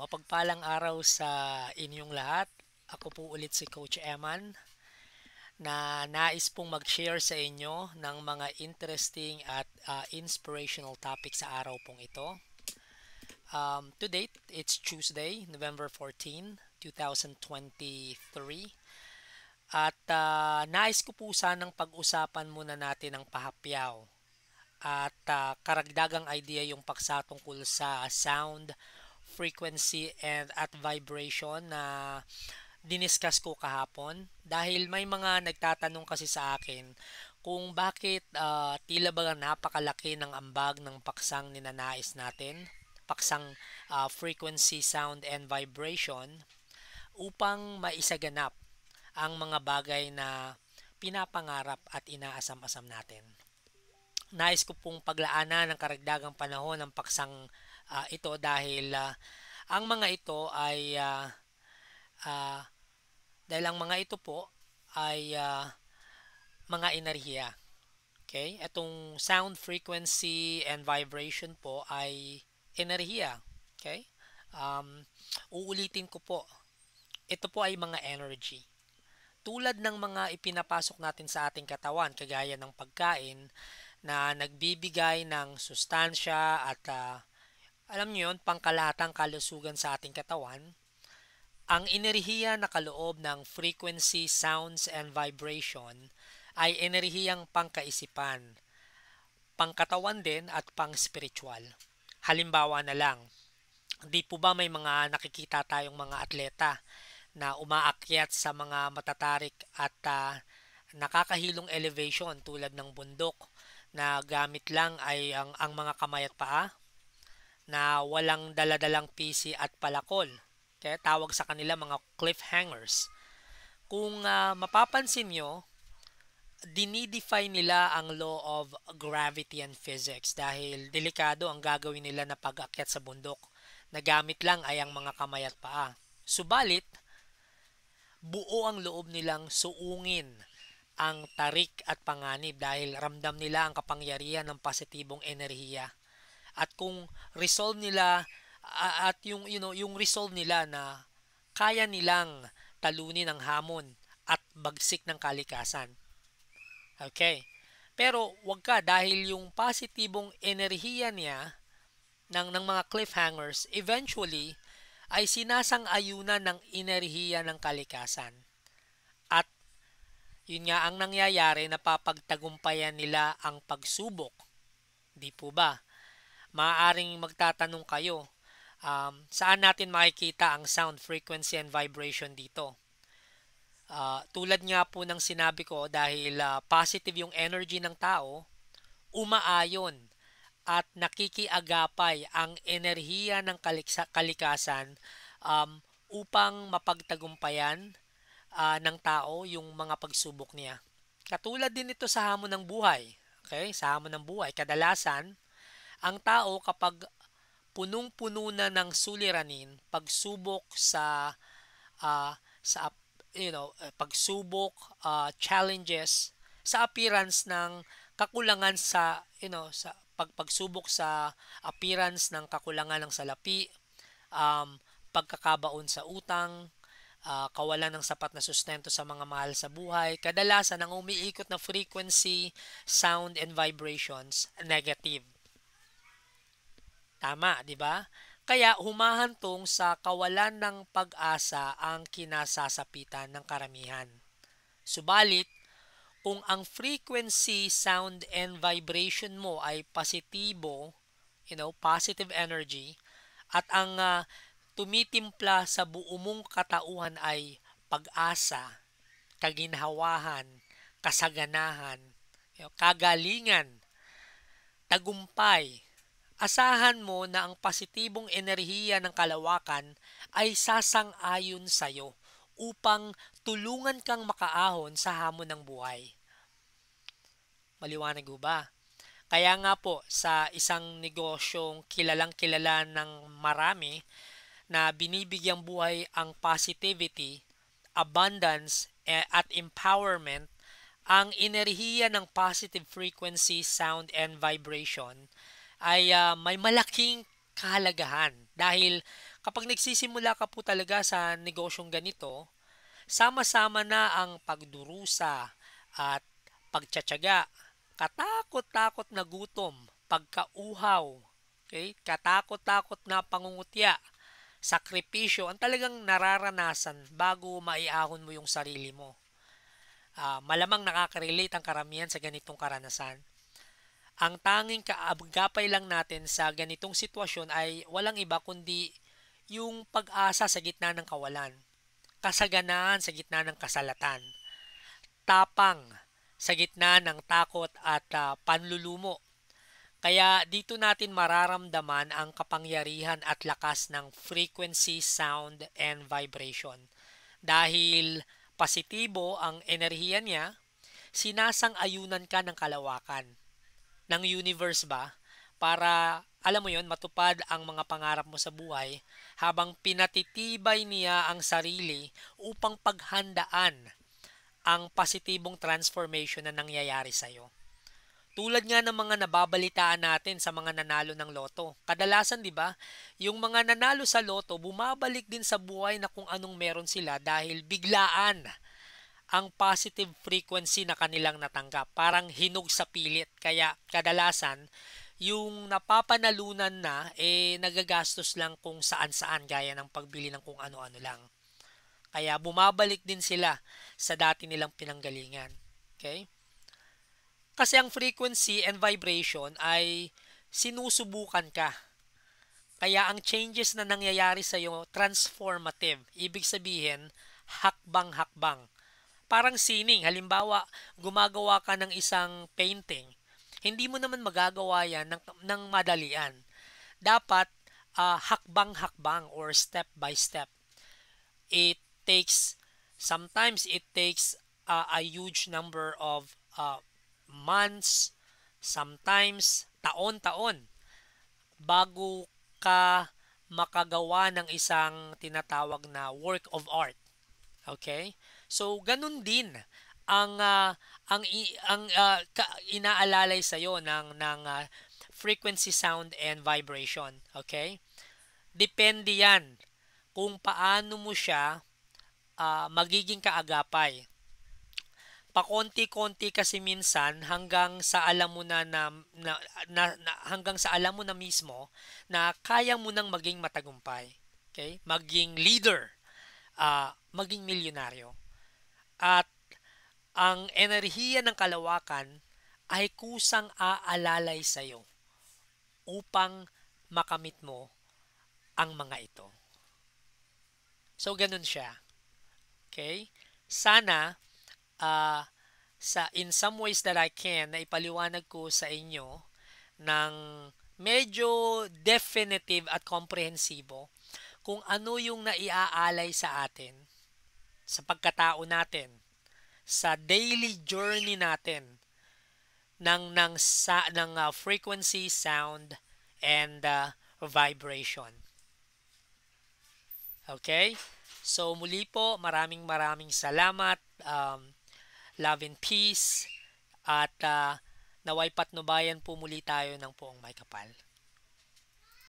Mapagpalang araw sa inyong lahat. Ako po ulit si Coach Eman na nais pong mag-share sa inyo ng mga interesting at inspirational topic sa araw pong ito. To date, it's Tuesday, November 14, 2023. At nais ko po sanang pag-usapan muna natin ang pahapyaw at karagdagang idea yung paksa tungkol sa sound, frequency, and at vibration na diniscuss ko kahapon dahil may mga nagtatanong kasi sa akin kung bakit tila ba napakalaki ng ambag ng paksang ninanais natin, paksang frequency, sound, and vibration upang maisaganap ang mga bagay na pinapangarap at inaasam-asam natin. Nais ko pong paglaanan ng karagdagang panahon ng paksang ito dahil ang mga ito ay ah, dahil ang mga ito po ay mga enerhiya. Okay? Itong sound frequency and vibration po ay enerhiya. Okay? Um, Uulitin ko po. Ito po ay mga energy. Tulad ng mga ipinapasok natin sa ating katawan, kagaya ng pagkain, na nagbibigay ng sustansya at alam niyo yun, pangkalahatang kalusugan sa ating katawan, ang enerhiya na kaloob ng frequency, sounds, and vibration ay enerhiyang pangkaisipan, pangkatawan din at pang-spiritual. Halimbawa na lang, di po ba may mga nakikita tayong mga atleta na umaakyat sa mga matatarik at nakakahilong elevation tulad ng bundok na gamit lang ay ang mga kamay at paa na walang daladalang pisi at palakol. Kaya tawag sa kanila mga cliffhangers. Kung mapapansin nyo, dinidefine nila ang law of gravity and physics dahil delikado ang gagawin nila na pag-akyat sa bundok na gamit lang ay ang mga kamay at paa. Subalit, buo ang loob nilang suungin ang tarik at panganib dahil ramdam nila ang kapangyarihan ng positibong enerhiya. At kung resolve nila at yung resolve nila na kaya nilang talunin ang hamon at bagsik ng kalikasan. Okay. Pero wag ka dahil yung positibong enerhiya niya ng mga cliffhangers eventually ay sinasang-ayunan ng enerhiya ng kalikasan. At yun nga ang nangyayari, napapagtagumpayan nila ang pagsubok. Di po ba? Maaaring magtatanong kayo, saan natin makikita ang sound, frequency, and vibration dito? Tulad nga po ng sinabi ko, dahil positive yung energy ng tao, umaayon at nakikiagapay ang enerhiya ng kalikasan upang mapagtagumpayan ng tao yung mga pagsubok niya. Katulad din ito sa hamon ng buhay. Okay? Sa hamon ng buhay, kadalasan, ang tao kapag punong-puno na ng suliranin, pagsubok sa pagsubok, challenges sa appearance ng kakulangan sa pagsubok sa appearance ng kakulangan ng salapi, pagkakabaon sa utang, kawalan ng sapat na sustento sa mga mahal sa buhay, kadalasan ang umiikot na frequency, sound, and vibrations, negative. Tama, di ba? Kaya humahantong sa kawalan ng pag-asa ang kinasasapitan ng karamihan. Subalit, kung ang frequency, sound, and vibration mo ay positibo, positive energy, at ang tumitimpla sa buo mong katauhan ay pag-asa, kaginhawahan, kasaganahan, kagalingan, tagumpay, asahan mo na ang positibong enerhiya ng kalawakan ay sasang-ayon sa'yo upang tulungan kang makaahon sa hamon ng buhay. Maliwanag ba? Kaya nga po sa isang negosyong kilalang-kilala ng marami na binibigyang buhay ang positivity, abundance, at empowerment, ang enerhiya ng positive frequency, sound, and vibration ay may malaking kahalagahan dahil Kapag nagsisimula ka po talaga sa negosyong ganito, sama-sama na ang pagdurusa at pagtsatsaga, katakot-takot na gutom, pagkauhaw, okay? Katakot-takot na pangungutya, sakripisyo ang talagang nararanasan bago maiahon mo yung sarili mo. Malamang nakaka-relate ang karamihan sa ganitong karanasan. Ang tanging kaagapay lang natin sa ganitong sitwasyon ay walang iba kundi yung pag-asa sa gitna ng kawalan, kasaganaan sa gitna ng kasalatan, tapang sa gitna ng takot at panlulumo. Kaya dito natin mararamdaman ang kapangyarihan at lakas ng frequency, sound, and vibration. Dahil positibo ang enerhiya niya, sinasang-ayunan ka ng kalawakan ng universe ba para alam mo yon matupad ang mga pangarap mo sa buhay habang pinatitibay niya ang sarili upang paghandaan ang positibong transformation na nangyayari sa iyo. Tulad nga ng mga nababalitaan natin sa mga nanalo ng loto. Kadalasan, 'di ba, yung mga nanalo sa loto bumabalik din sa buhay na kung anong meron sila dahil biglaan ang positive frequency na kanilang natanggap. Parang hinog sa pilit. Kaya kadalasan, yung napapanalunan na, nagagastos lang kung saan-saan gaya ng pagbili ng kung ano-ano lang. Kaya bumabalik din sila sa dati nilang pinanggalingan. Okay? Kasi ang frequency and vibration ay sinusubukan ka. Kaya ang changes na nangyayari sa iyo transformative. Ibig sabihin, hakbang-hakbang. Parang sining, halimbawa, gumagawa ka ng isang painting. Hindi mo naman magagawa yan ng madalian. Dapat hakbang-hakbang or step by step. It takes, sometimes it takes a huge number of months, sometimes taon-taon bago ka makagawa ng isang tinatawag na work of art. Okay? So ganun din ang inaalalay sa iyo ng frequency, sound and vibration. Okay? Depende 'yan kung paano mo siya magiging kaagapay. Pakonti-konti kasi minsan hanggang sa alam mo hanggang sa alam mo na mismo na kaya mo nang maging matagumpay. Okay? Maging leader, maging milyonaryo. At ang enerhiya ng kalawakan ay kusang aalalay sa iyo upang makamit mo ang mga ito. So, ganun siya. Okay? Sana, in some ways that I can, na ipaliwanag ko sa inyo ng medyo definitive at komprehensibo kung ano yung naiaalay sa atin, sa pagkatao natin, sa daily journey natin ng frequency, sound, and vibration. Okay? So muli po, maraming salamat. Love and peace. At naway patnubayan po muli tayo ng poong may kapal.